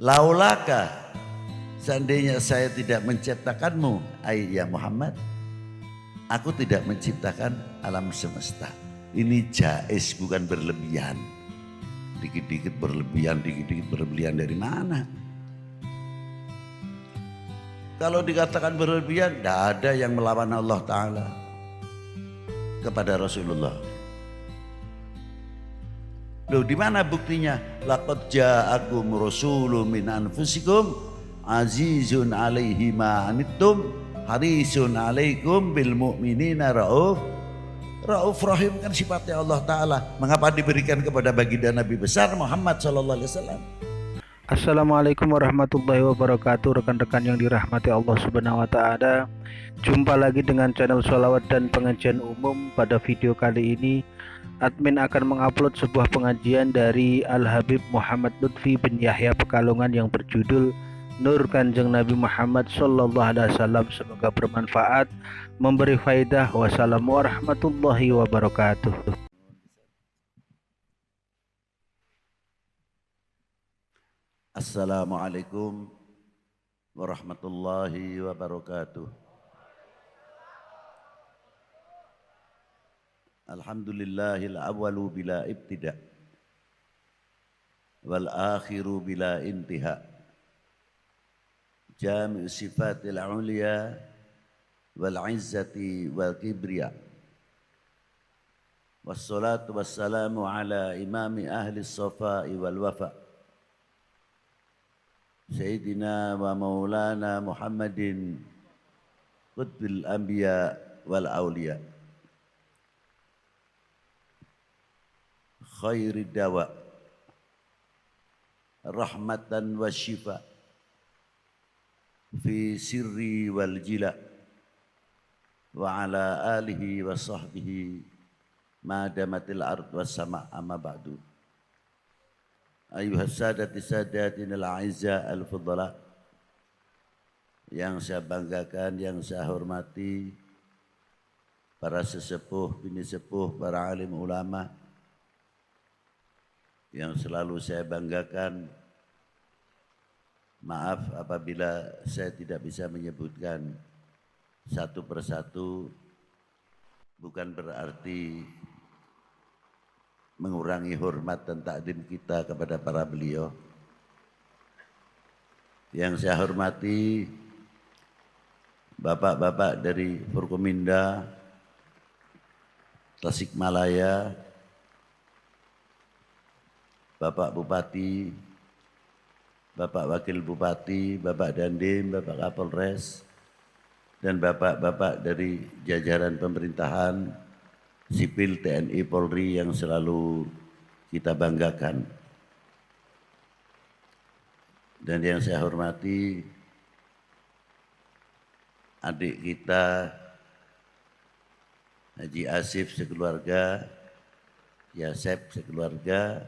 Laulaka, seandainya saya tidak menciptakanmu, ya Muhammad, aku tidak menciptakan alam semesta. Ini jais, bukan berlebihan. Dikit-dikit berlebihan, dikit-dikit berlebihan dari mana? Kalau dikatakan berlebihan, tidak ada yang melawan Allah Ta'ala kepada Rasulullah. Loh, di mana buktinya? Laqad ja'akum rasulun min anfusikum azizun 'alaihi ma anittum harisun 'alaikum bil mu'minina rauf rahim, kan sifatnya Allah Ta'ala. Mengapa diberikan kepada baginda Nabi besar Muhammad sallallahu alaihi wasallam? Assalamualaikum warahmatullahi wabarakatuh, rekan-rekan yang dirahmati Allah Subhanahu wa Ta'ala. Jumpa lagi dengan channel Sholawat dan Pengajian Umum. Pada video kali ini admin akan mengupload sebuah pengajian dari Al-Habib Muhammad Lutfi bin Yahya Pekalongan yang berjudul Nur Kanjeng Nabi Muhammad Sallallahu Alaihi Wasallam. Semoga bermanfaat, memberi faidah. Wassalamu warahmatullahi wabarakatuh. Assalamualaikum warahmatullahi wabarakatuh. Alhamdulillahil awwalu bila ibtida wal akhiru bila intiha. Jami'u sifatil ulia wal izzati wal kibriya. Wassalatu wassalamu ala imami ahli safai wal wafa. Sayyidina wa maulana Muhammadin qutbil anbiya wal awliya. Khairid dawa rahmatan wa syifa fi sirri wal jila wa ala alihi wa sahbihi ma damatil ard was sama amma ba'du. Ayuhas sadati sadatin al-aizza al-fudala, yang saya banggakan, yang saya hormati, para sesepuh, bini sepuh, para alim ulama, yang selalu saya banggakan. Maaf apabila saya tidak bisa menyebutkan satu persatu, bukan berarti mengurangi hormat dan takdim kita kepada para beliau. Yang saya hormati bapak-bapak dari Forkominda, Tasikmalaya, Bapak Bupati, Bapak Wakil Bupati, Bapak Dandim, Bapak Kapolres, dan bapak-bapak dari jajaran pemerintahan sipil TNI Polri yang selalu kita banggakan. Dan yang saya hormati adik kita Haji Asif sekeluarga, Yasep sekeluarga.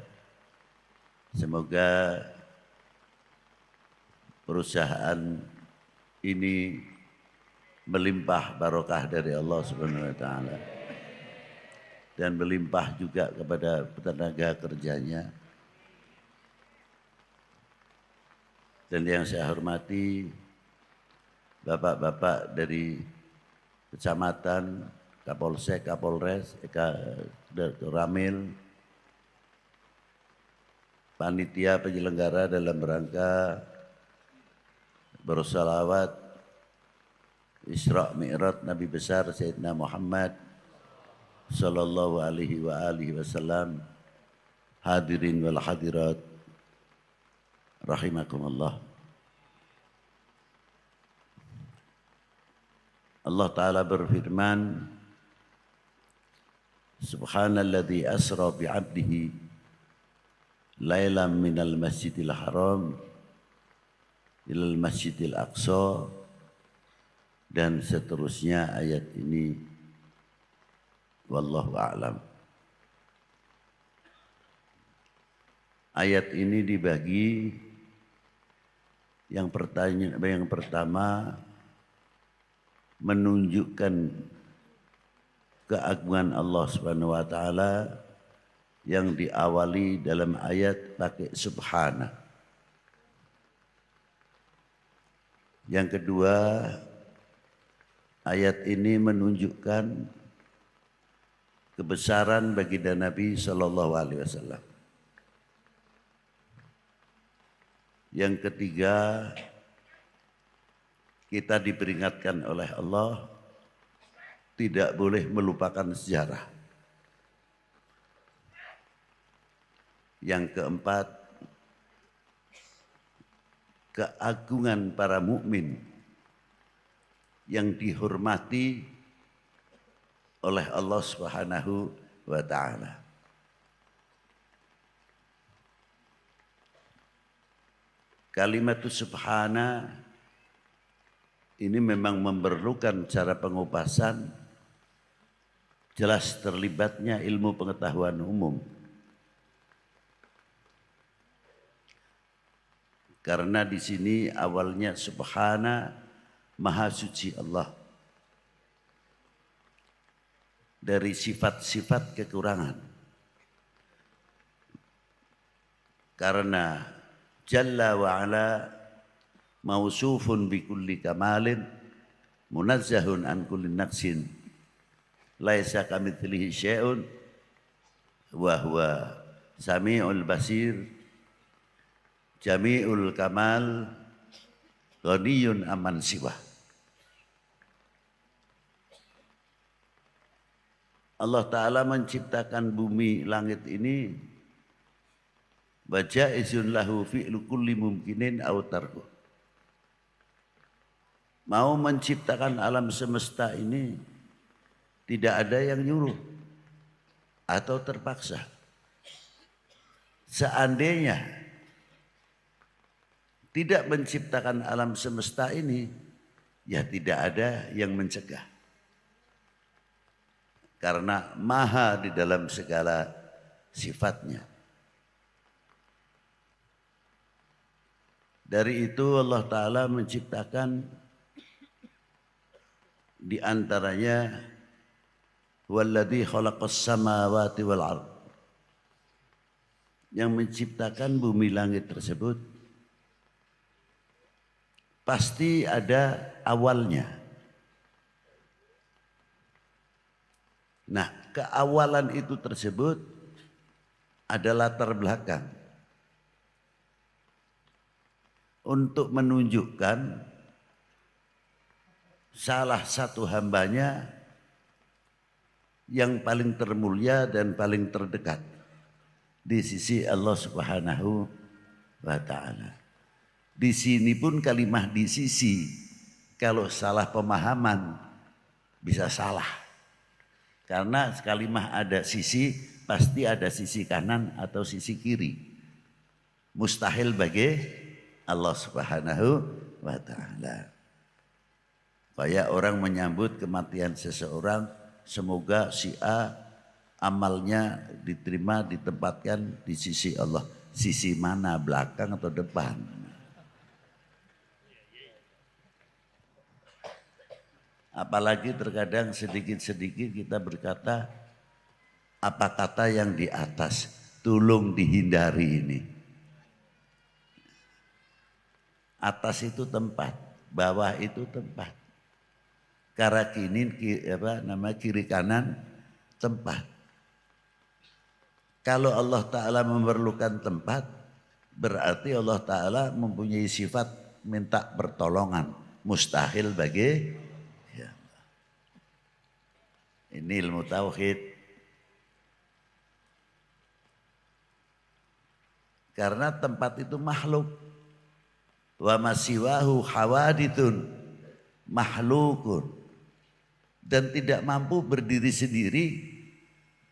Semoga perusahaan ini melimpah barokah dari Allah Subhanahu wa Ta'ala, dan melimpah juga kepada tenaga kerjanya. Dan yang saya hormati bapak-bapak dari kecamatan, Kapolsek, Kapolres, Ramil, panitia penyelenggara dalam rangka bersolawat Isra Mi'raj Nabi besar Sayyidina Muhammad sallallahu alaihi wa alihi wasallam. Hadirin wal hadirat rahimakumullah. Allah Ta'ala berfirman, Subhanalladzi asra bi'abdihi lailan minal masjidil haram ilal masjidil aqsa, dan seterusnya ayat ini. Wallahu a'lam. Ayat ini dibagi, yang pertama menunjukkan keagungan Allah Subhanahu wa Ta'ala yang diawali dalam ayat pakai subhana. Yang kedua, ayat ini menunjukkan kebesaran baginda Nabi Sallallahu Alaihi Wasallam. Yang ketiga, kita diperingatkan oleh Allah tidak boleh melupakan sejarah. Yang keempat, keagungan para mukmin yang dihormati oleh Allah Subhanahu wa taala. Kalimatus subhana ini memang memerlukan cara pengupasan, jelas terlibatnya ilmu pengetahuan umum. Karena di sini awalnya subhana, maha suci Allah dari sifat-sifat kekurangan. Karena Jalla wa ala mausufun bi kulli kamalin munazzahun an kulli naqsin laisa kamitslihi syai'un wa huwa samiul basir jami'ul kamal ghaniyun aman siwa. Allah Ta'ala menciptakan bumi langit ini Baja'izun lahu fi'lu kulli mumkinin aw tarku. Mau menciptakan alam semesta ini tidak ada yang nyuruh atau terpaksa. Seandainya tidak menciptakan alam semesta ini, ya tidak ada yang mencegah. Karena maha di dalam segala sifatnya. Dari itu Allah Ta'ala menciptakan di antaranya walladzi khalaqas samawati wal ardh, yang menciptakan bumi langit tersebut pasti ada awalnya. Nah, keawalan itu tersebut adalah latar belakang untuk menunjukkan salah satu hambanya yang paling termulia dan paling terdekat di sisi Allah Subhanahu wa taala. Di sini pun kalimah di sisi, kalau salah pemahaman bisa salah. Karena kalimah ada sisi, pasti ada sisi kanan atau sisi kiri. Mustahil bagi Allah Subhanahu wa taala. Kayak orang menyambut kematian seseorang, semoga si A amalnya diterima, ditempatkan di sisi Allah. Sisi mana, belakang atau depan? Apalagi terkadang sedikit-sedikit kita berkata, apa kata yang di atas, tolong dihindari ini. Atas itu tempat, bawah itu tempat. Karak kiri, kiri kanan tempat. Kalau Allah Ta'ala memerlukan tempat, berarti Allah Ta'ala mempunyai sifat minta pertolongan. Mustahil bagi ya. Ini ilmu tauhid. Karena tempat itu makhluk. Wa masiwahu hawaditun mahlukun, dan tidak mampu berdiri sendiri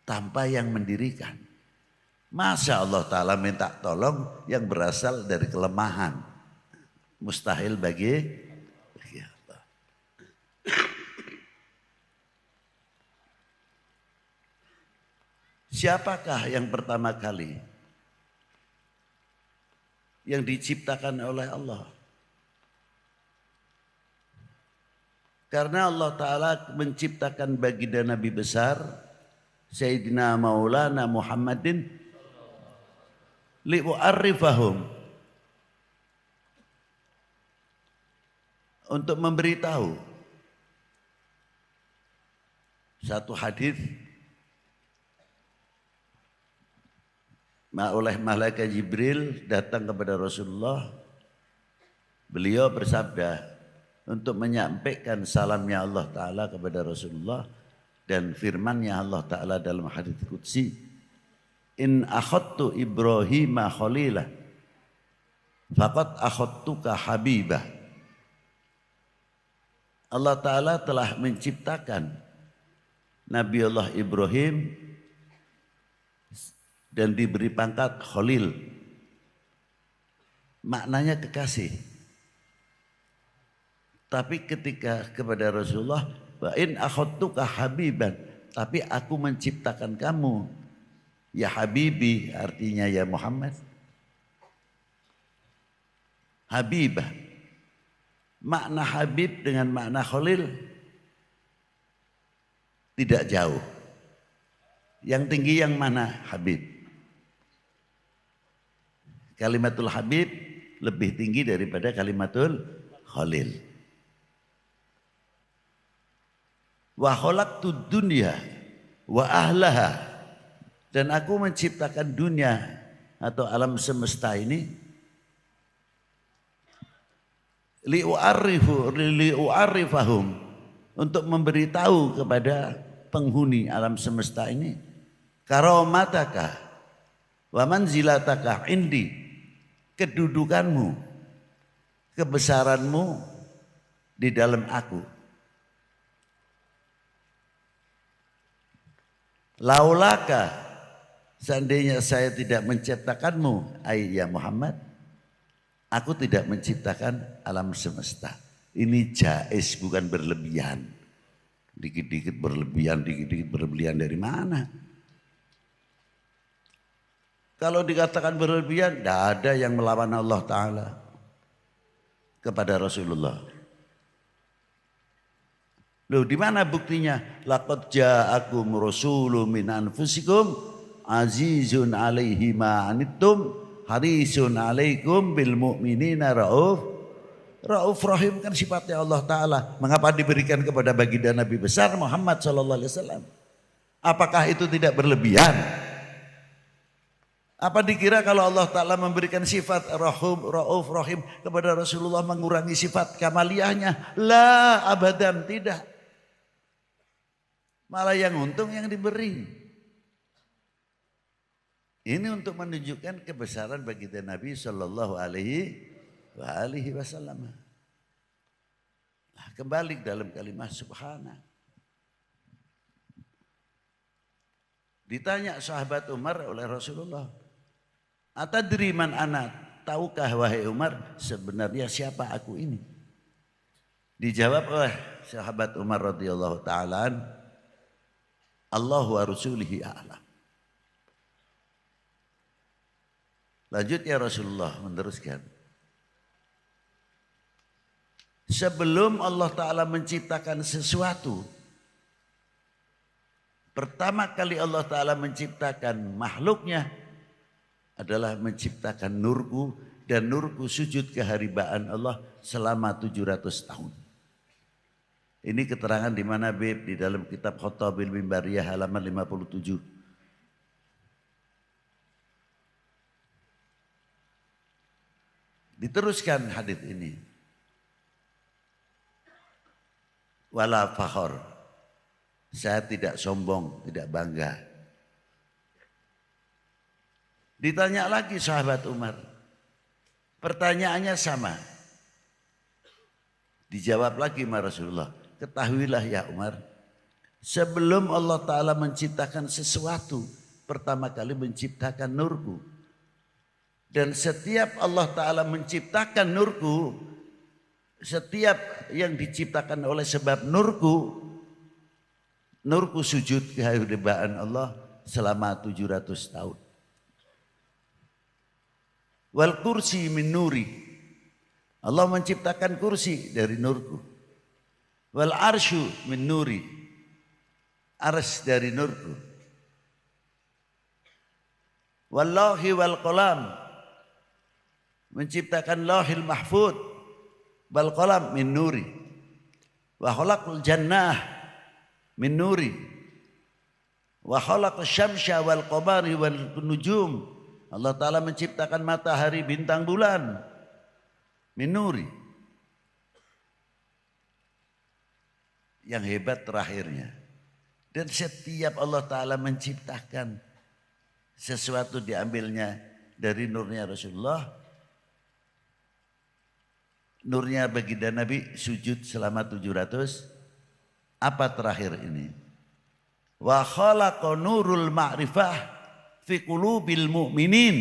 tanpa yang mendirikan. Masa Allah Ta'ala minta tolong yang berasal dari kelemahan? Mustahil bagi Allah. Siapakah yang pertama kali yang diciptakan oleh Allah? Karena Allah Ta'ala menciptakan baginda Nabi besar Sayyidina Maulana Muhammadin li'u'arrifahum, untuk memberitahu satu hadis oleh malaikat Jibril datang kepada Rasulullah. Beliau bersabda untuk menyampaikan salamnya Allah Ta'ala kepada Rasulullah dan firmannya Allah Ta'ala dalam hadis qudsi, in akhadtu Ibrahima khalilah faqad akhadtuka habibah. Allah Ta'ala telah menciptakan Nabi Allah Ibrahim dan diberi pangkat khalil, maknanya kekasih. Tapi ketika kepada Rasulullah, wa in akhadtuka habiban, tapi aku menciptakan kamu ya habibi, artinya ya Muhammad. Habibah, makna habib dengan makna khalil tidak jauh. Yang tinggi yang mana? Habib. Kalimatul habib lebih tinggi daripada kalimatul khalil. Wa khalaqtud dunya wa ahlaha, dan aku menciptakan dunia atau alam semesta ini li'u'arrifahum, untuk memberitahu kepada penghuni alam semesta ini karomataka wa manzilataka indi, kedudukanmu, kebesaranmu di dalam aku. Laulaka, seandainya saya tidak menciptakanmu ai ya Muhammad, aku tidak menciptakan alam semesta. Ini jaiz, bukan berlebihan. Dikit-dikit berlebihan, dikit-dikit berlebihan dari mana? Kalau dikatakan berlebihan, tidak ada yang melawan Allah Ta'ala kepada Rasulullah. Loh, di mana buktinya? Laqad ja'akum rasulun min anfusikum azizun 'alaihi ma anittum harisun 'alaikum bil mu'minina Rauf Rahim, kan sifatnya Allah Ta'ala. Mengapa diberikan kepada baginda Nabi besar Muhammad SAW? Apakah itu tidak berlebihan? Apa dikira kalau Allah Ta'ala memberikan sifat Rauf Rahim kepada Rasulullah mengurangi sifat kamaliyahnya? La, abadan, tidak. Malah yang untung yang diberi. Ini untuk menunjukkan kebesaran baginda Nabi Sallallahu Alaihi Wasallam. Nah, kembali dalam kalimat subhana. Ditanya sahabat Umar oleh Rasulullah, atadri man ana, tahukah wahai Umar sebenarnya siapa aku ini? Dijawab oleh sahabat Umar radhiyallahu ta'ala, Allah wa rasulihi a'lam. Lanjutnya Rasulullah meneruskan, sebelum Allah Ta'ala menciptakan sesuatu, pertama kali Allah Ta'ala menciptakan makhluknya adalah menciptakan nurku, dan nurku sujud keharibaan Allah selama 700 tahun. Ini keterangan di mana Bib? Di dalam kitab Khotabil Mimbariyah halaman 57. Diteruskan hadis ini. Wala fakhor, saya tidak sombong, tidak bangga. Ditanya lagi sahabat Umar, pertanyaannya sama. Dijawab lagi sama Rasulullah, ketahuilah ya Umar, sebelum Allah Ta'ala menciptakan sesuatu, pertama kali menciptakan nurku. Dan setiap Allah Ta'ala menciptakan nurku, setiap yang diciptakan oleh sebab nurku, nurku sujud kehadiran Allah selama 700 tahun. Wal kursi min nuri, Allah menciptakan kursi dari nurku. Wal arsyu min nuri, ars dari nurku. Wallahi wal qalam, menciptakan lauhil mahfud wal qalam min nuri wa khalaqal jannah min nuri wa khalaqash syamsa wal qamari wal nujum. Allah Ta'ala menciptakan matahari, bintang, bulan min nuri. Yang hebat terakhirnya. Dan setiap Allah Ta'ala menciptakan sesuatu diambilnya dari nurnya Rasulullah. Nurnya baginda Nabi sujud selama 700. Apa terakhir ini? Wa khalaqa nurul ma'rifah fi qulubil mu'minin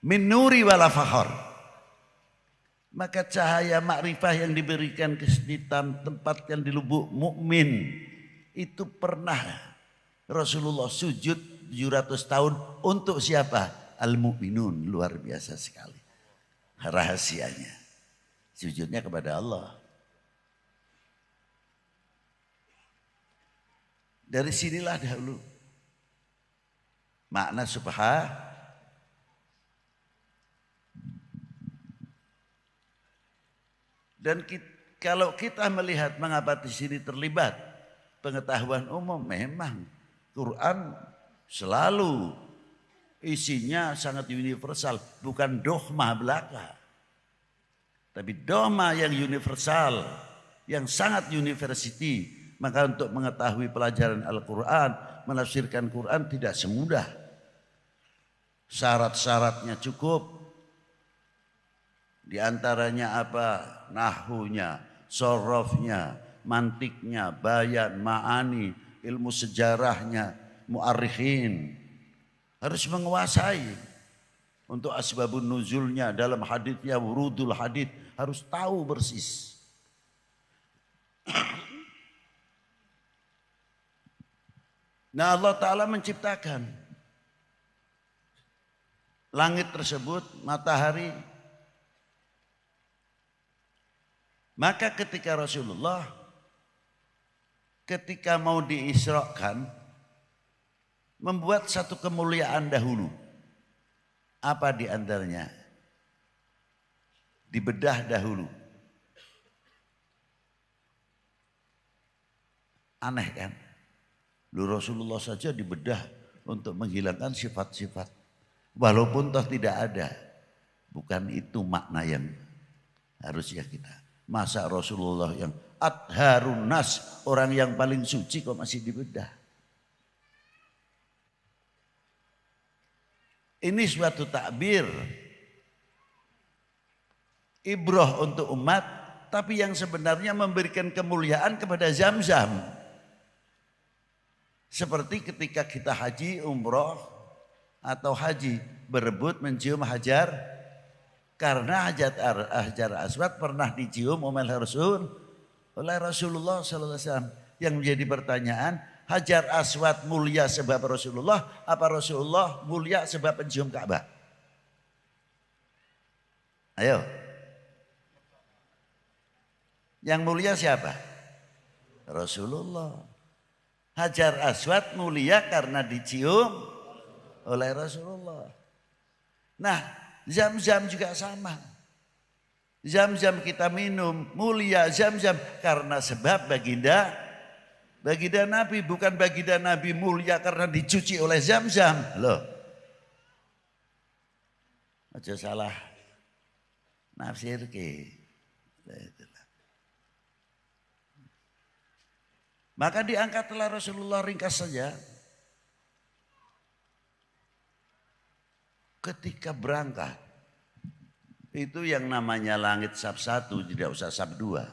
min nuri wala fakhar. Maka cahaya makrifah yang diberikan di tempatkan di lubuk mukmin itu pernah Rasulullah sujud 700 tahun untuk siapa? Al-mu'minun. Luar biasa sekali rahasianya. Sujudnya kepada Allah. Dari sinilah dahulu makna subhah. Dan kalau kita melihat mengapa di sini terlibat pengetahuan umum, memang Quran selalu isinya sangat universal, bukan dogma belaka. Tapi dogma yang universal, yang sangat university. Maka untuk mengetahui pelajaran Al-Quran, menafsirkan Quran tidak semudah. Syarat-syaratnya cukup. Di antaranya apa? Nahwunya, sorofnya, mantiknya, bayan, ma'ani, ilmu sejarahnya, mu'arikhin. Harus menguasai. Untuk asbabun nuzulnya dalam haditsnya, wurudul hadits, harus tahu persis. Nah, Allah Ta'ala menciptakan langit tersebut, matahari. Maka ketika Rasulullah ketika mau diisrakan membuat satu kemuliaan dahulu. Apa di antaranya? Dibedah dahulu. Aneh kan? Lu Rasulullah saja dibedah untuk menghilangkan sifat-sifat. Walaupun toh tidak ada. Bukan itu makna yang harusnya kita. Masa Rasulullah yang atharun nas, orang yang paling suci kok masih dibedah. Ini suatu takbir. Ibrah untuk umat, tapi yang sebenarnya memberikan kemuliaan kepada Zamzam. Seperti ketika kita haji, umroh, atau haji berebut mencium hajar. Karena hajar aswad pernah dicium oleh Rasulullah SAW. Yang menjadi pertanyaan, hajar aswad mulia sebab Rasulullah, apa Rasulullah mulia sebab pencium Ka'bah? Ayo. Yang mulia siapa? Rasulullah. Hajar aswad mulia karena dicium oleh Rasulullah. Nah, Zam-zam juga sama. Zam-zam kita minum, mulia Zam-zam karena sebab baginda Nabi, bukan baginda Nabi mulia karena dicuci oleh Zam-zam. Loh. Aja salah nafsir ke. Maka diangkatlah Rasulullah, ringkas saja. Ketika berangkat, itu yang namanya langit sab 1, tidak usah sab 2.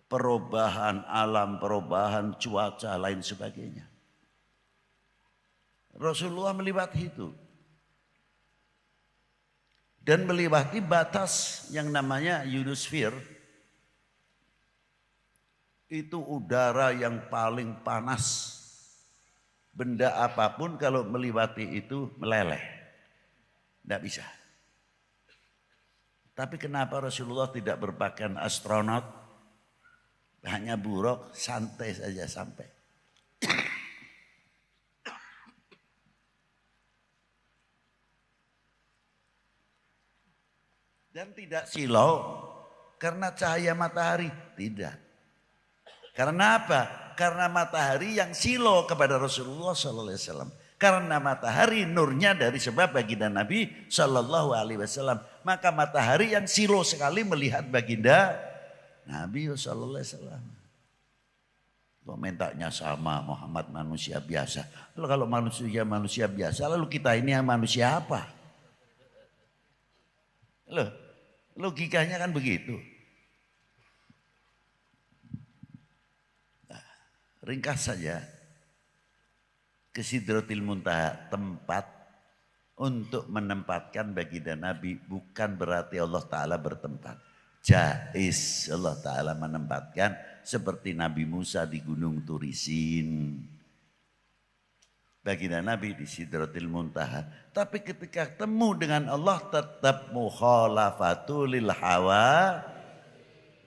Perubahan alam, perubahan cuaca, lain sebagainya. Rasulullah melewati itu. Dan melewati batas yang namanya ionosfer. Itu udara yang paling panas. Benda apapun kalau melewati itu meleleh. Tidak bisa. Tapi kenapa Rasulullah tidak berpakaian astronot? Hanya buruk, santai saja sampai. Dan tidak silau karena cahaya matahari, tidak. Karena apa? Karena matahari yang silau kepada Rasulullah SAW. Karena matahari nurnya dari sebab baginda Nabi Shallallahu Alaihi Wasallam. Maka matahari yang silau sekali melihat baginda Nabi Shallallahu Alaihi Wasallam. Komentarnya sama, Muhammad manusia biasa. Lalu kalau manusia biasa, lalu kita ini yang manusia apa? Loh, logikanya kan begitu. Nah, ringkas saja. Ke Sidratil Muntaha, tempat untuk menempatkan baginda Nabi, bukan berarti Allah Ta'ala bertempat. Jais Allah Ta'ala menempatkan seperti Nabi Musa di Gunung Turisin. Baginda Nabi di Sidratil Muntaha. Tapi ketika temu dengan Allah tetap mukhalafatul lil hawa.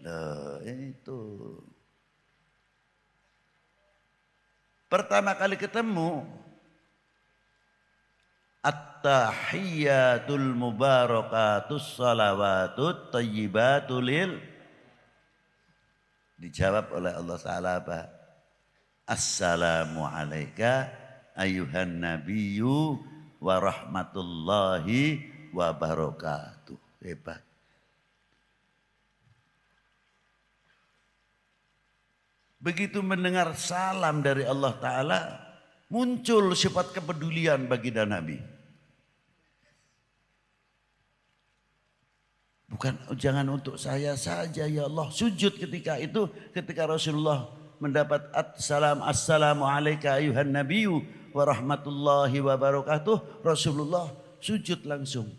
Loh, itu. Pertama kali ketemu, at-tahiyyatul mubarakatus salawatut tayyibatul lil. Dijawab oleh Allah Ta'ala apa? Assalamu alayka ayuhan nabiyyu wa rahmatullahi wa barakatuh. Hebat. Begitu mendengar salam dari Allah Ta'ala, muncul sifat kepedulian baginda Nabi. Bukan, jangan untuk saya saja ya Allah. Sujud ketika itu, ketika Rasulullah mendapat assalamu alayka ayuhan nabiyyu wa rahmatullahi wa barakatuh. Rasulullah sujud langsung.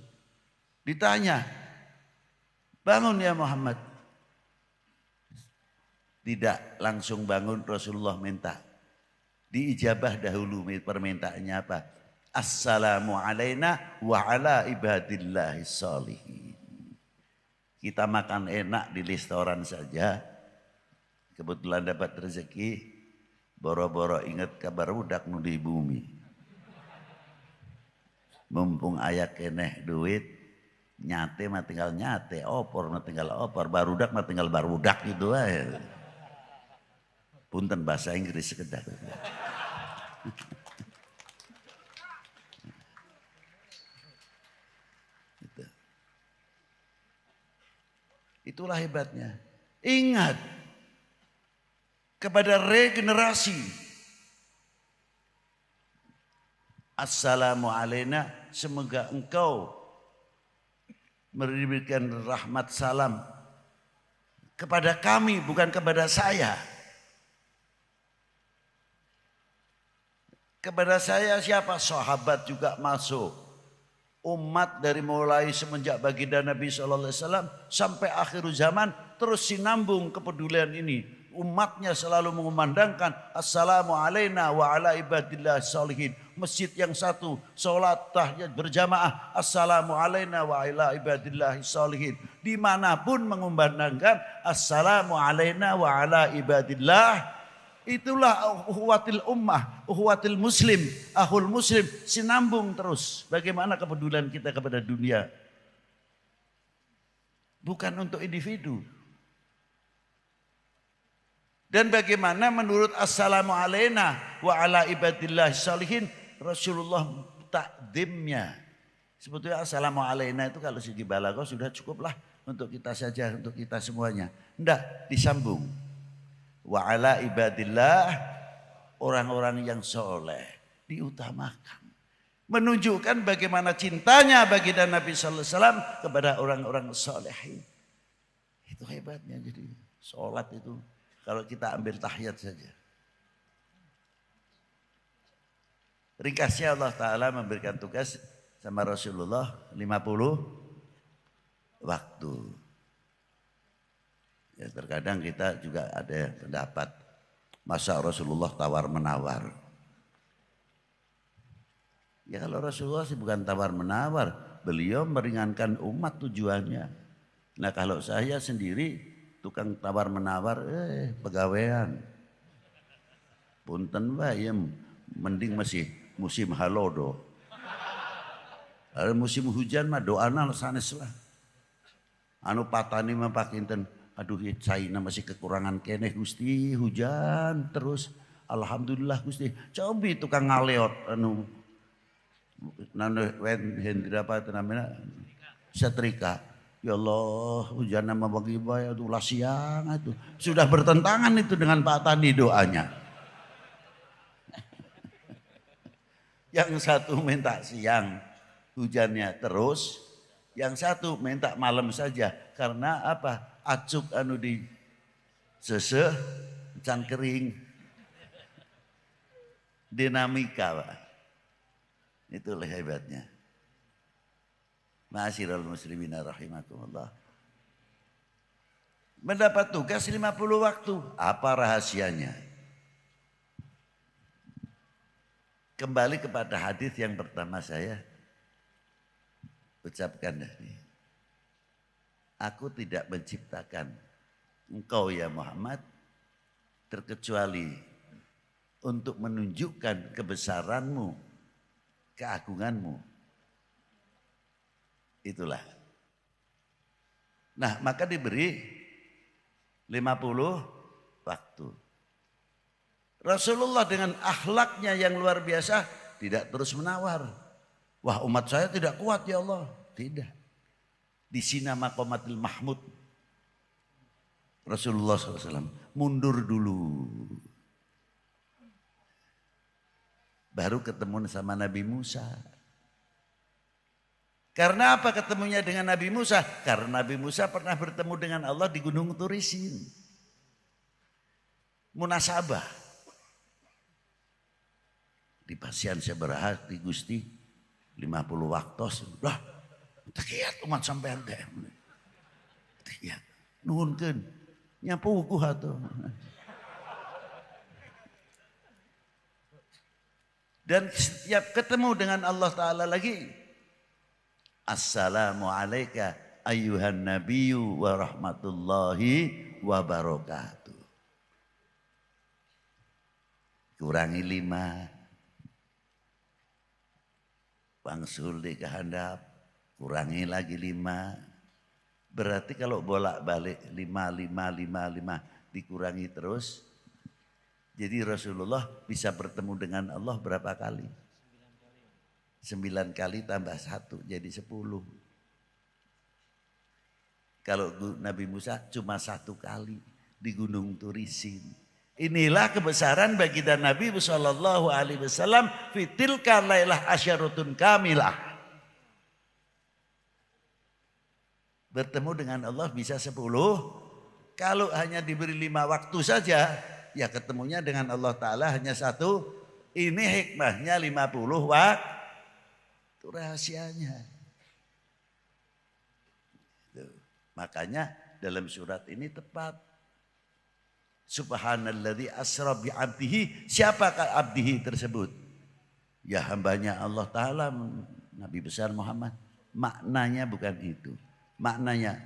Ditanya, bangun ya Muhammad. Tidak langsung bangun, Rasulullah minta. Diijabah dahulu permintaannya apa? Assalamu alayna wa ala ibadillahi sholihin. Kita makan enak di restoran saja. Kebetulan dapat rezeki. Boro-boro ingat kabar budak nu di bumi. Mumpung ayak keneh duit. Nyate mah tinggal nyate. Opor mah tinggal opor. Barudak mah tinggal barudak gitu aja. Punten bahasa Inggris sekedar. Itulah hebatnya. Ingat kepada regenerasi. Assalamu alayna, semoga engkau memberikan rahmat salam kepada kami, bukan kepada saya. Kepada saya siapa? Sahabat juga masuk. Umat dari mulai semenjak baginda Nabi SAW sampai akhir zaman terus sinambung kepedulian ini. Umatnya selalu mengumandangkan assalamu alayna wa ala ibadillah sholihin. Masjid yang satu, sholat tahiyat berjamaah, assalamu alayna wa ala ibadillah sholihin. Dimanapun mengumandangkan assalamu alayna wa ala ibadillah. Itulah uhuwatil ummah, uhuwatil muslim, ahul muslim, sinambung terus. Bagaimana kepedulian kita kepada dunia. Bukan untuk individu. Dan bagaimana menurut assalamu alayna wa ala ibadillah sholihin, Rasulullah takdimnya. Sebetulnya assalamu alayna itu kalau segi balaghah sudah cukuplah untuk kita saja, untuk kita semuanya. Enggak, disambung. Wa ala ibadillah, orang-orang yang soleh diutamakan. Menunjukkan bagaimana cintanya baginda Nabi sallallahu alaihi wasallam kepada orang-orang solehin. Itu hebatnya. Jadi sholat itu kalau kita ambil tahiyat saja. Ringkasnya Allah Ta'ala memberikan tugas sama Rasulullah 50 waktu. Ya, terkadang kita juga ada pendapat masa Rasulullah tawar-menawar. Ya kalau Rasulullah sih bukan tawar-menawar, beliau meringankan umat tujuannya. Nah kalau saya sendiri tukang tawar-menawar, pegawaian. Punten wae mending masih musim halodo. Kalau musim hujan mah doana sanes lah. Anu patani mah pakinten, aduh caina masih kekurangan keneh Gusti, hujan terus. Alhamdulillah Gusti. Cobi tukang ngaleot anu hendra apa itu namanya? Setrika. Ya Allah, hujan nama bagi bayar ulah siang itu. Sudah bertentangan itu dengan Pak Tani doanya. Yang satu minta siang, hujannya terus. Yang satu minta malam saja. Karena apa? Acuk anu di seseh, can kering. Dinamika Pak. Itulah hebatnya. Ma'asyiral muslimin rahimakumullah. Mendapat tugas 50 waktu. Apa rahasianya? Kembali kepada hadis yang pertama saya ucapkan tadi. Aku tidak menciptakan engkau ya Muhammad terkecuali untuk menunjukkan kebesaranmu, keagunganmu. Itulah. Nah, maka diberi 50 waktu. Rasulullah dengan akhlaknya yang luar biasa tidak terus menawar. Wah, umat saya tidak kuat ya Allah. Tidak. Di sina maqamatil mahmud. Rasulullah SAW mundur dulu. Baru ketemu sama Nabi Musa. Karena apa ketemunya dengan Nabi Musa? Karena Nabi Musa pernah bertemu dengan Allah di Gunung Turisin. Munasabah. Di pasian seberaha di Gusti 50 waktos. Lah, tekiat umat sampean teh. Tekiat. Nuhunkeun. Nyapuguh atuh. Dan setiap ketemu dengan Allah Ta'ala lagi. Assalamu alayka ayyuhan nabiyyu wa rahmatullahi wa barakatuh. Kurangi 5. Bangsul di kehandap. Kurangi lagi 5. Berarti kalau bolak-balik 5 dikurangi terus. Jadi Rasulullah bisa bertemu dengan Allah berapa kali? 9 kali tambah 1 jadi 10. Kalau Nabi Musa cuma 1 kali di Gunung Turisin. Inilah kebesaran baginda Nabi sallallahu alaihi wasallam fitilka lailah asyaratun kamilah. Bertemu dengan Allah bisa 10. Kalau hanya diberi 5 waktu saja, ya ketemunya dengan Allah Ta'ala hanya 1. Ini hikmahnya 50 waktu. Itu rahasianya. Makanya dalam surat ini tepat. Subhanalladzi asra bi 'abdihi. Siapakah abdihi tersebut? Ya hambanya Allah Ta'ala, Nabi besar Muhammad. Maknanya bukan itu. Maknanya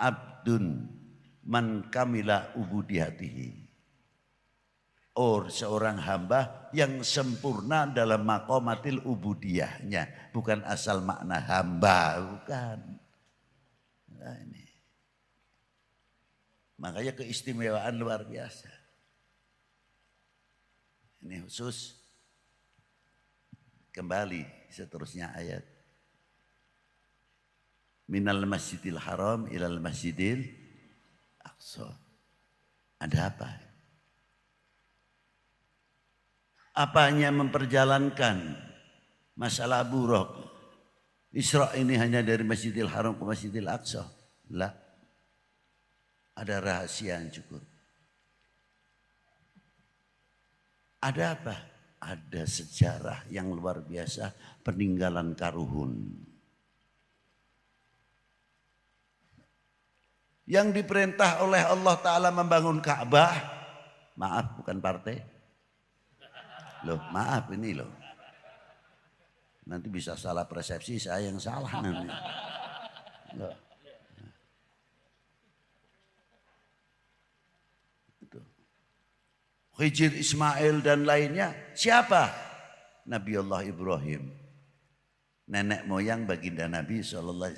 abdun man kamila ubudiyatihi. Seorang hamba yang sempurna dalam maqamatil ubudiyahnya. Bukan asal makna hamba, bukan. Nah, ini. Makanya keistimewaan luar biasa. Ini khusus. Kembali seterusnya ayat. Minal masjidil haram ilal masjidil aqsa. Ada apa? Apanya memperjalankan masalah buruk. Isra ini hanya dari Masjidil Haram ke Masjidil Aqsa. Lah. Ada rahasia yang cukup. Ada apa? Ada sejarah yang luar biasa peninggalan Karuhun. Yang diperintah oleh Allah Ta'ala membangun Ka'bah. Maaf bukan partai. Loh maaf ini loh. Nanti bisa salah persepsi saya yang salah nanti. Loh. Itu. Khidir Ismail dan lainnya siapa? Nabi Allah Ibrahim. Nenek moyang baginda Nabi SAW.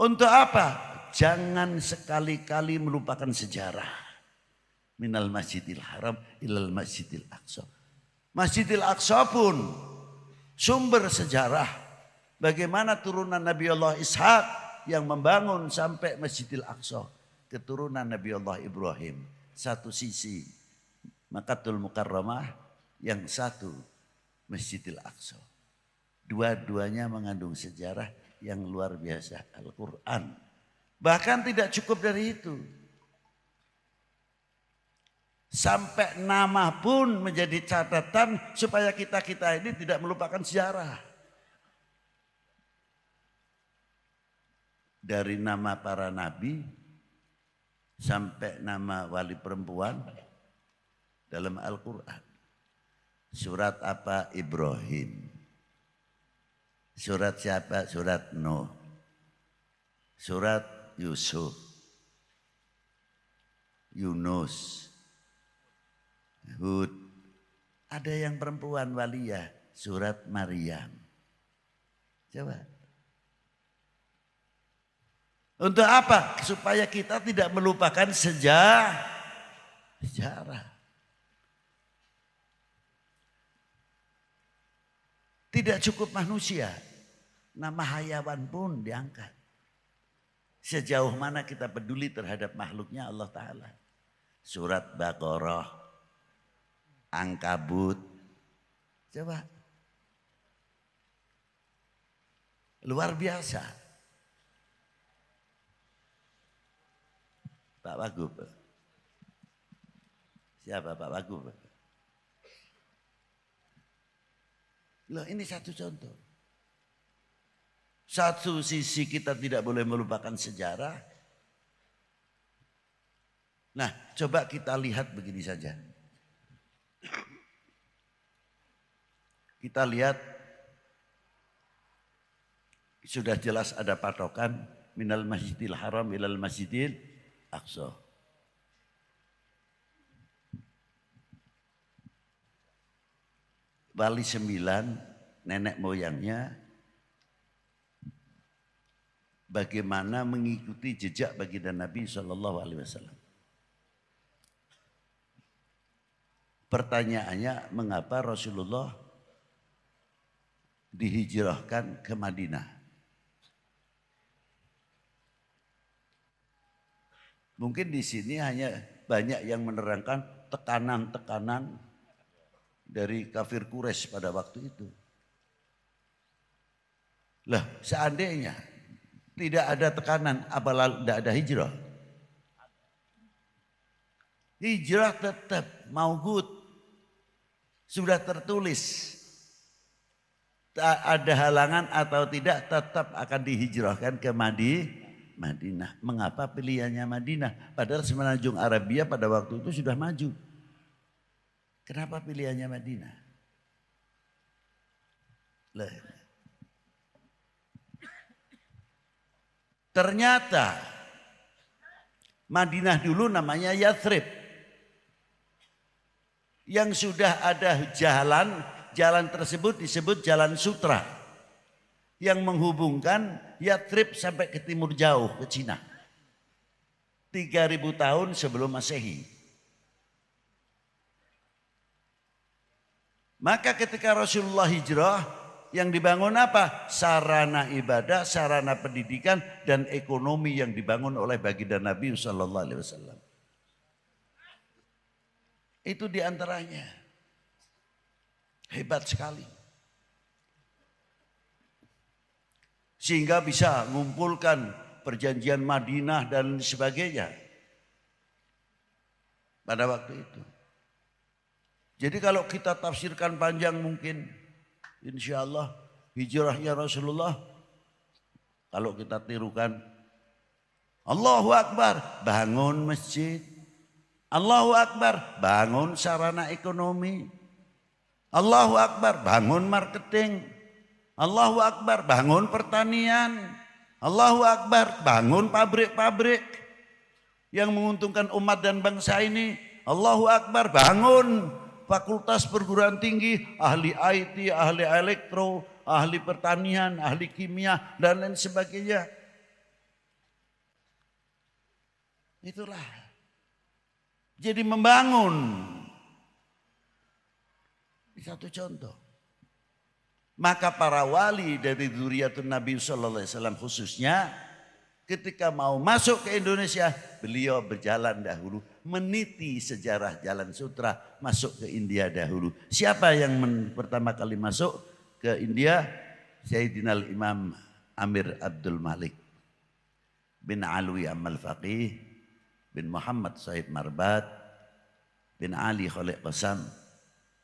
Untuk apa? Jangan sekali-kali melupakan sejarah. Minal Masjidil Haram ilal Masjidil Aqsa. Masjidil Aqsa pun sumber sejarah. Bagaimana turunan Nabi Allah Ishak yang membangun sampai Masjidil Aqsa. Keturunan Nabi Allah Ibrahim. Satu sisi Makkatul Mukarramah, yang satu Masjidil Aqsa. Dua-duanya mengandung sejarah yang luar biasa. Al-Quran. Bahkan tidak cukup dari itu. Sampai nama pun menjadi catatan supaya kita-kita ini tidak melupakan sejarah. Dari nama para nabi sampai nama wali perempuan dalam Al-Quran. Surat apa? Ibrahim. Surat siapa? Surat Nuh. Surat Yusuf. Yunus. Hud. Ada yang perempuan waliyah. Surat Maryam. Coba. Untuk apa? Supaya kita tidak melupakan sejarah. Tidak cukup manusia. Nama hayawan pun diangkat. Sejauh mana kita peduli terhadap makhluknya Allah Ta'ala. Surat Baqarah. Ankabut. Coba. Luar biasa. Pak Wagub. Siapa Pak Wagub? Loh, ini satu contoh. Satu sisi kita tidak boleh melupakan sejarah. Nah, coba kita lihat begini saja. Kita lihat sudah jelas ada patokan minal Masjidil Haram ilal Masjidil Aqsa. Wali 9 nenek moyangnya bagaimana mengikuti jejak baginda Nabi SAW. Pertanyaannya, mengapa Rasulullah dihijrahkan ke Madinah? Mungkin di sini hanya banyak yang menerangkan tekanan-tekanan dari kafir Quraisy pada waktu itu. Lah, seandainya tidak ada tekanan, apalagi tidak ada hijrah. Hijrah tetap maujud. Sudah tertulis. Tak ada halangan atau tidak, tetap akan dihijrahkan ke Madinah. Mengapa pilihannya Madinah? Padahal semenanjung Arabia pada waktu itu sudah maju. Kenapa pilihannya Madinah? Ternyata Madinah dulu namanya Yathrib. Yang sudah ada jalan tersebut disebut Jalan Sutra. Yang menghubungkan Yathrib sampai ke timur jauh, ke Cina. 3000 tahun sebelum Masehi. Maka ketika Rasulullah hijrah, yang dibangun apa? Sarana ibadah, sarana pendidikan, dan ekonomi yang dibangun oleh baginda Nabi SAW. Itu diantaranya. Hebat sekali. Sehingga bisa mengumpulkan perjanjian Madinah dan sebagainya. Pada waktu itu. Jadi kalau kita tafsirkan panjang mungkin insya Allah hijrahnya Rasulullah. Kalau kita tirukan Allahu Akbar, bangun masjid. Allahu Akbar, bangun sarana ekonomi. Allahu Akbar, bangun marketing. Allahu Akbar, bangun pertanian. Allahu Akbar, bangun pabrik-pabrik yang menguntungkan umat dan bangsa ini. Allahu Akbar, bangun fakultas perguruan tinggi, ahli IT, ahli elektro, ahli pertanian, ahli kimia, dan lain sebagainya. Itulah. Jadi membangun. Ini satu contoh. Maka para wali dari dzurriyyatun Nabi sallallahu alaihi wasallam khususnya ketika mau masuk ke Indonesia, beliau berjalan dahulu meniti sejarah Jalan Sutra masuk ke India dahulu. Siapa yang pertama kali masuk ke India? Sayyidina Imam Amir Abdul Malik bin Alwi Amal Faqih bin Muhammad Sahib Marbat bin Ali Khaliq Qasam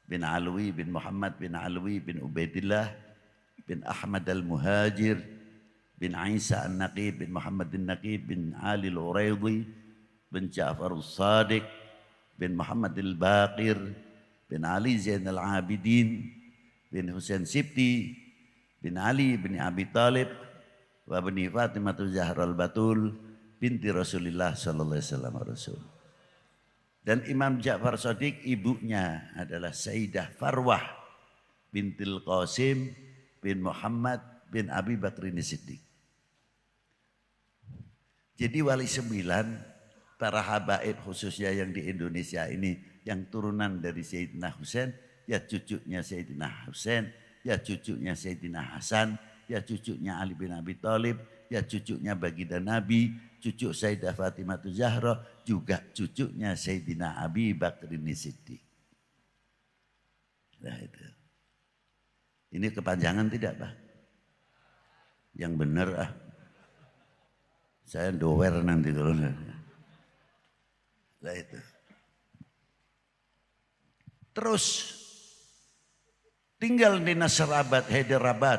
bin Alwi bin Muhammad bin Alwi bin Ubaidillah bin Ahmad al-Muhajir bin Isa an-Naqib bin Muhammad al-Naqib bin Ali al-Uraidi bin Ja'far al-Sadiq bin Muhammad al-Baqir bin Ali Zain al-Abidin bin Husain Sibti bin Ali bin Abi Talib wa bin Fatimah Zahra al-Batul binti Rasulullah sallallahu alaihi wasallam Rasul. Dan Imam Ja'far Shadiq ibunya adalah Sayyidah Farwah bintil Qasim bin Muhammad bin Abi Bakrin Siddiq. Jadi wali 9 para habaib khususnya yang di Indonesia ini yang turunan dari Sayyidina Husain, ya cucunya Sayyidina Husain, ya cucunya Sayyidina Hasan, ya cucunya Ali bin Abi Thalib, ya cucunya baginda Nabi, cucu Sayyidah Fatimah Zahra, juga cucunya Sayyidina Abi Bakrin Siddiq. Nah itu. Ini kepanjangan tidak Pak? Yang benar ah. Saya dower nanti kalau nah itu. Terus tinggal di Nasrabad, Hyderabad,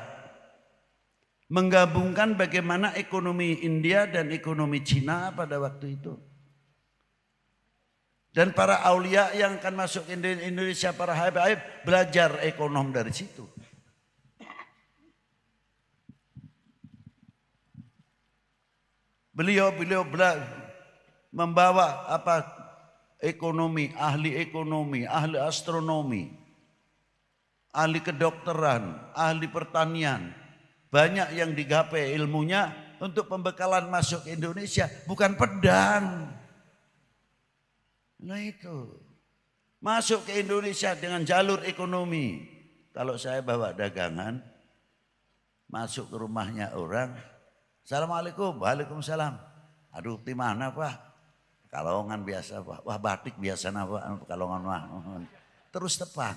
menggabungkan bagaimana ekonomi India dan ekonomi Cina pada waktu itu. Dan para aulia yang akan masuk ke Indonesia, para habaib belajar ekonom dari situ. Beliau membawa ekonomi, ahli astronomi, ahli kedokteran, ahli pertanian. Banyak yang digapai ilmunya untuk pembekalan masuk ke Indonesia, bukan pedang. Nah itu, masuk ke Indonesia dengan jalur ekonomi. Kalau saya bawa dagangan, masuk ke rumahnya orang, Assalamualaikum, Waalaikumsalam. Aduh, di mana Pak? Kalongan biasa Pak. Wah batik biasa Pak, Kalongan mah. Terus tepang.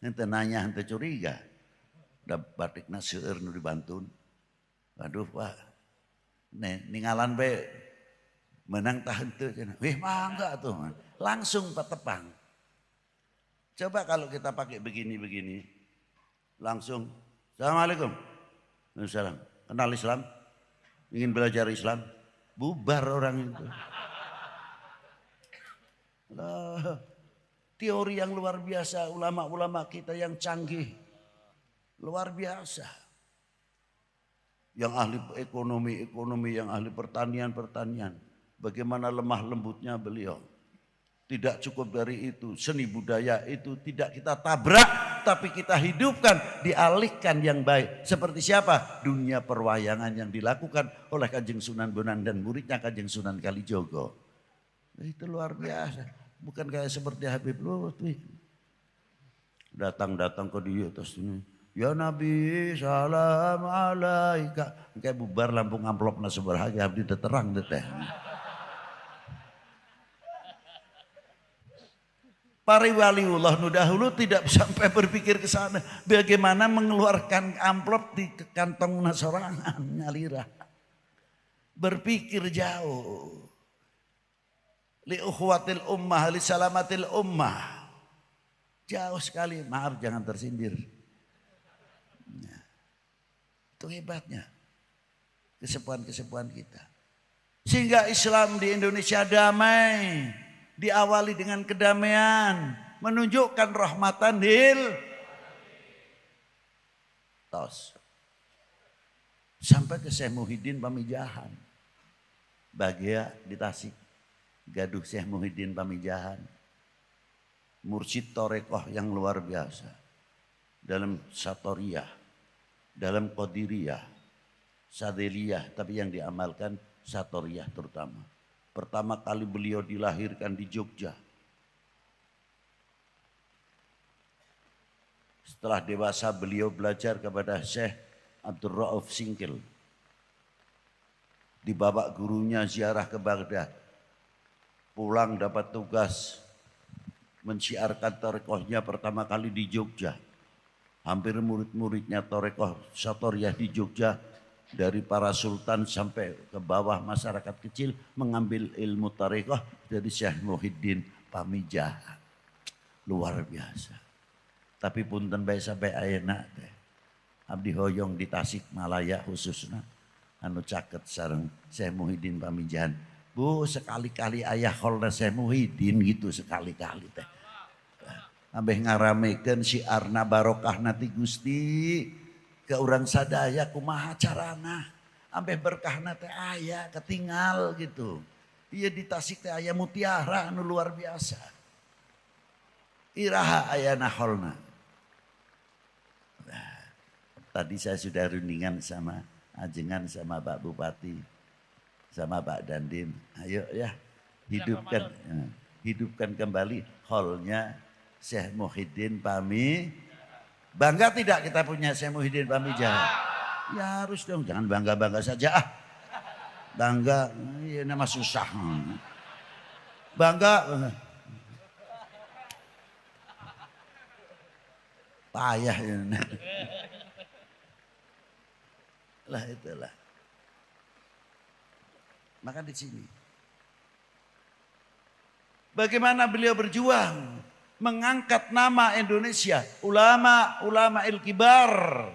Ente nanya, ente curiga. Udah batikna seueur nu dibantun. Aduh Pak, ningalan be menang tahan tuh. Wih mangga tuh. Langsung Pak tepang. Coba kalau kita pakai begini-begini. Langsung, Assalamualaikum. Waalaikumsalam. Kenal Islam? Ingin belajar Islam? Bubar orang itu. Nah, teori yang luar biasa, ulama-ulama kita yang canggih. Luar biasa. Yang ahli ekonomi, yang ahli pertanian. Bagaimana lemah lembutnya beliau. Tidak cukup dari itu, seni budaya itu tidak kita tabrak, tapi kita hidupkan, dialihkan yang baik. Seperti siapa? Dunia perwayangan yang dilakukan oleh Kanjeng Sunan Bonang dan muridnya Kanjeng Sunan Kalijogo. Itu luar biasa. Bukan kayak seperti Habib Lutfi. Datang ke dia terus ini. Ya Nabi salam alaika. Kayak bubar lampu amplopna seberhaga abdi terang teh. Para waliullah nu dahulu tidak sampai berpikir ke sana. Bagaimana mengeluarkan amplop di kantong sorangan nyalira. Berpikir jauh. Li ukhwatil ummah, li salamatil ummah. Jauh sekali, maaf jangan tersindir. Nah, itu hebatnya. Kesepuan-kesepuan kita. Sehingga Islam di Indonesia damai. Diawali dengan kedamaian, menunjukkan rahmatan tos. Sampai ke Syekh Muhyiddin Pamijahan. Bagia di Tasik. Gaduh Syekh Muhyiddin Pamijahan. Mursyid Torekoh yang luar biasa. Dalam Satoriyah, dalam Qadiriyah, Sadeliyah, tapi yang diamalkan Satoriyah terutama. Pertama kali beliau dilahirkan di Jogja. Setelah dewasa beliau belajar kepada Syekh Abdul Rauf Singkil. Di babak gurunya ziarah ke Baghdad. Pulang dapat tugas mensiarkan tarekohnya pertama kali di Jogja. Hampir murid-muridnya tarekoh Satoriyah di Jogja dari para sultan sampai ke bawah masyarakat kecil mengambil ilmu tarekoh dari Syekh Muhyiddin Pamijah. Luar biasa. Tapi punten bae sampai ayeuna teh. Abdi hoyong di Tasikmalaya khususnya anu caket sareng Syekh Muhyiddin Pamijahan. Bu, sekali-kali ayah kholna Syekh Muhyiddin gitu sekali-kali teh. Ambeh ngaramekeun syiarna barokah nati Gusti ke urang sadaya kumaha carana. Ambeh berkahna teh aya ketinggal gitu. Ieu di Tasik teh aya mutiara anu luar biasa. Iraha ayana kholna. Nah, tadi saya sudah rundingan sama ajengan sama Pak Bupati sama Pak Dandim. Ayo ya hidupkan kembali hallnya Syekh Muhyiddin Pami. Bangga tidak kita punya Syekh Muhyiddin Pamijah? Ya harus dong, jangan bangga-bangga saja. Bangga, ya nama susah. Bangga, payah. Lah itulah. Maka di sini. Bagaimana beliau berjuang mengangkat nama Indonesia, ulama il-kibar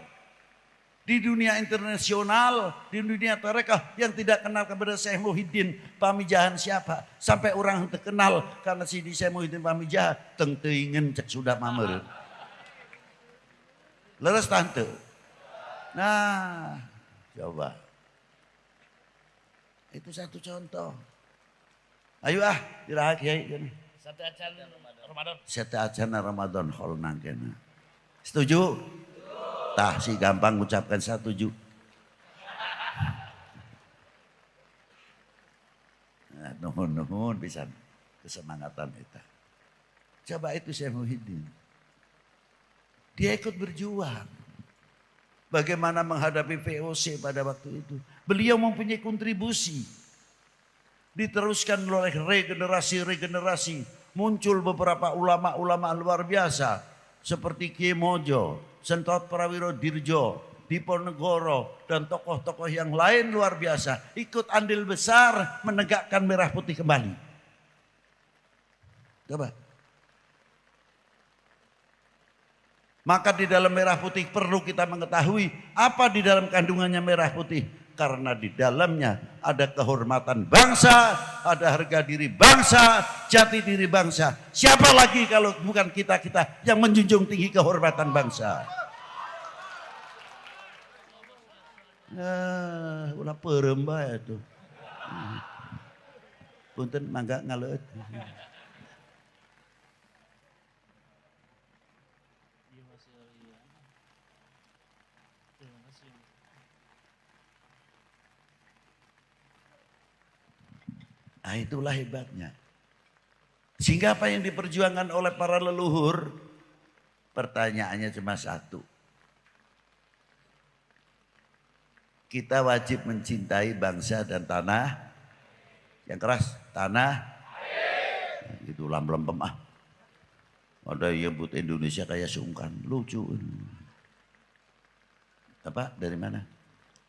di dunia internasional, di dunia tarekah yang tidak kenal kepada Syekh Muhyiddin Pamijahan siapa, sampai orang terkenal karena si Syekh Muhyiddin Pamijahan teng teuingeun cek sudah mamer. Leres tante. Nah, coba. Itu satu contoh. Ayo diraha kiai gini. Sate acan Ramadan. Sate acan Ramadan hol nangkena. Setuju? Tah si gampang mengucapkan setuju. Nah, nuhun bisa kesemangatan itu. Coba itu Syekh Muhyiddin. Dia ikut berjuang. Bagaimana menghadapi VOC pada waktu itu. Beliau mempunyai kontribusi. Diteruskan oleh regenerasi. Muncul beberapa ulama-ulama luar biasa. Seperti Ki Mojo, Sentot Prawiro Dirjo, Diponegoro. Dan tokoh-tokoh yang lain luar biasa. Ikut andil besar menegakkan merah putih kembali. Coba. Maka di dalam merah putih perlu kita mengetahui apa di dalam kandungannya merah putih. Karena di dalamnya ada kehormatan bangsa, ada harga diri bangsa, jati diri bangsa. Siapa lagi kalau bukan kita-kita yang menjunjung tinggi kehormatan bangsa. Nah, ulah perem bae tuh. Punten mangga ngaleut. Nah itulah hebatnya. Sehingga apa yang diperjuangkan oleh para leluhur, pertanyaannya cuma satu. Kita wajib mencintai bangsa dan tanah. Yang keras, tanah. Itu lempem ah. Ada yang buat Indonesia kayak sungkan, lucu. Bapak dari mana?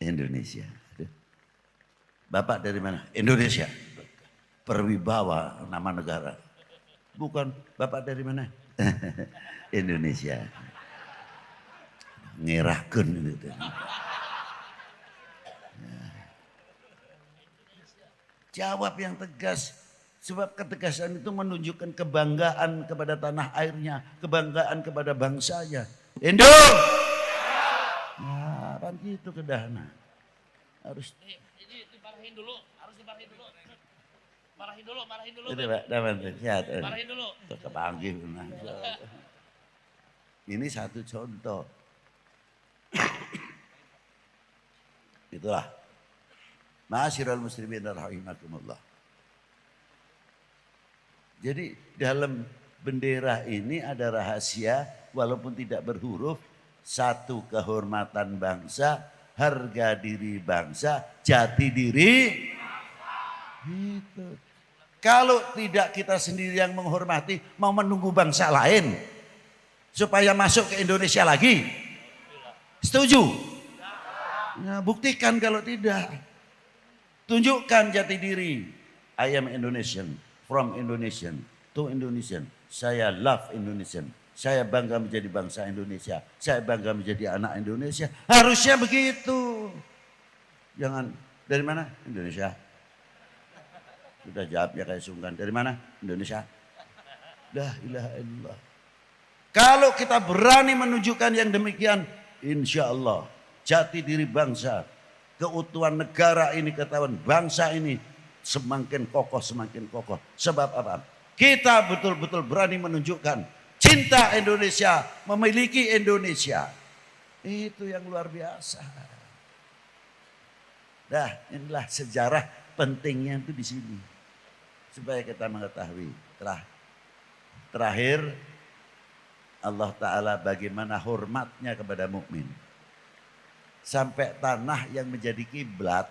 Indonesia. Bapak dari mana? Indonesia. Perwibawa nama negara. Bukan Bapak dari mana? Indonesia. Ngerahkan gitu. Jawab yang tegas. Sebab ketegasan itu menunjukkan kebanggaan kepada tanah airnya. Kebanggaan kepada bangsanya. Indo! Nah, kan gitu kedahana. Harus. Diparahin dulu. Harus diparahin dulu. Marahin dulu. Itu Pak, dapat. Ya, Marahin dulu. Kepanggil. Nah. Ini satu contoh. Itulah. Ma'asyiral muslimin rahimakumullah. Jadi dalam bendera ini ada rahasia walaupun tidak berhuruf. Satu, kehormatan bangsa, harga diri bangsa, jati diri. Gitu. Kalau tidak kita sendiri yang menghormati, mau menunggu bangsa lain supaya masuk ke Indonesia lagi. Setuju? Nah, buktikan kalau tidak. Tunjukkan jati diri. I am Indonesian, from Indonesian, to Indonesian. Saya love Indonesian. Saya bangga menjadi bangsa Indonesia. Saya bangga menjadi anak Indonesia. Harusnya begitu. Jangan, dari mana? Indonesia. Sudah jawab ya kayak sungkan. Dari mana? Indonesia. La ilaha illallah. Kalau kita berani menunjukkan yang demikian, insya Allah jati diri bangsa, keutuhan negara ini, ketahuan bangsa ini semakin kokoh, semakin kokoh. Sebab apa? Kita betul-betul berani menunjukkan cinta Indonesia, memiliki Indonesia. Itu yang luar biasa. Nah, inilah sejarah pentingnya itu di sini. Supaya kita mengetahui. Terakhir, Allah Ta'ala bagaimana hormatnya kepada mukmin. Sampai tanah yang menjadi kiblat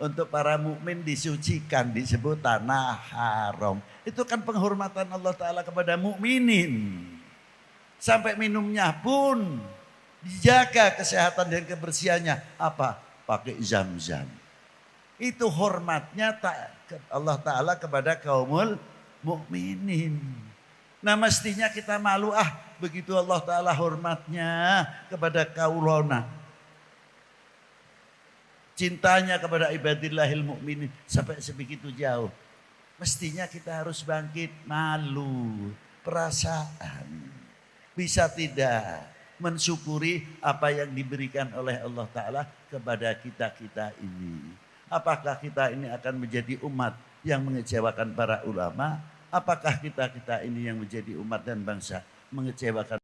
untuk para mukmin disucikan, disebut tanah haram. Itu kan penghormatan Allah Ta'ala kepada mukminin. Sampai minumnya pun dijaga kesehatan dan kebersihannya. Apa? Pakai zam-zam. Itu hormatnya Allah Ta'ala kepada kaumul mukminin. Nah mestinya kita malu begitu Allah Ta'ala hormatnya kepada kaulona. Cintanya kepada ibadillahil mu'minin sampai sebegitu jauh. Mestinya kita harus bangkit malu, perasaan. Bisa tidak mensyukuri apa yang diberikan oleh Allah Ta'ala kepada kita-kita ini. Apakah kita ini akan menjadi umat yang mengecewakan para ulama? Apakah kita ini yang menjadi umat dan bangsa mengecewakan